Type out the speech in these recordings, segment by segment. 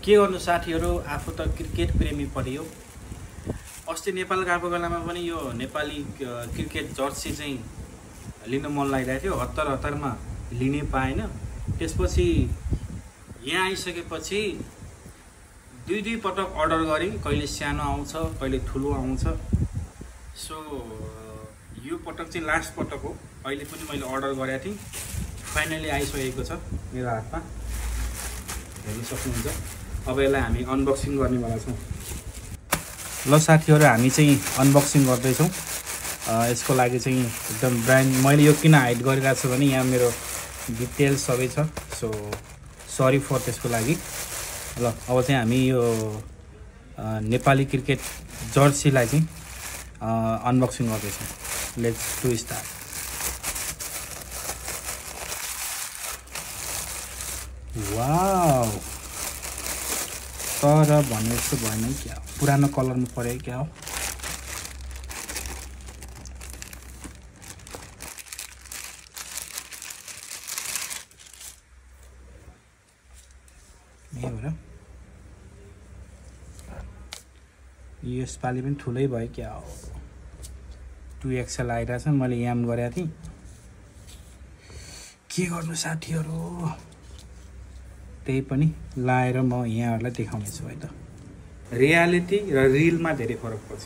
के गर्नु साथीहरू, आफू त क्रिकेट प्रेमी परियो। अस्ति नेपाल गएको बेलामा पनि यो नेपाली क्रिकेट जर्सी चाहिँ लिन मन लागिरहेको थियो। हतारमा लिनै पाएन। त्यसपछि यहाँ आइसकेपछि दुई पटक अर्डर गरेँ। कहिले सानो आउँछ, कहिले ठुलो आउँछ। सो यो पटक चाहिँ लास्ट पटक हो। अहिले पनि मैले अर्डर गरेको थिएँ, फाइनली आइसकेको छ मेरो हातमा, हेर्न सक्नुहुन्छ। अब यसलाई हामी अनबक्सिङ गर्नेवाला छौँ। ल साथीहरू, हामी चाहिँ अनबक्सिङ गर्दैछौँ। यसको लागि चाहिँ एकदम ब्रान्ड मैले यो किन हाइड गरिरहेको छु भने यहाँ मेरो डिटेल्स सबै छ। सो सरी फर त्यसको लागि। ल अब चाहिँ हामी यो नेपाली क्रिकेट जर्सीलाई चाहिँ अनबक्सिङ गर्दैछौँ। Let's to start. वाउ, तर भने जस्तो भएन क्या, पुरानो कलरमा पऱ्यो क्या हो। यसपालि पनि ठुलै भयो क्या हो। 2XL आइरहेछ। मैले याम गरेको थिएँ। के गर्नु साथीहरू, त्यही पनि लाएर म यहाँहरूलाई देखाउनेछु है त। रियालिटी र रिलमा धेरै फरक पर्छ।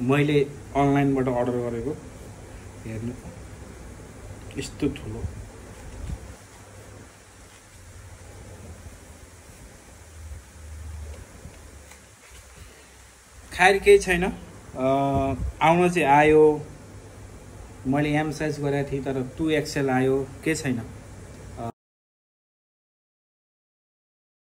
मैले अनलाइनबाट अर्डर गरेको हेर्नु यस्तो ठुलो, खैर केही छैन। आउन चाहिँ आयो। मैले एम साइज गरेको थिएँ तर 2XL आयो, के छैन।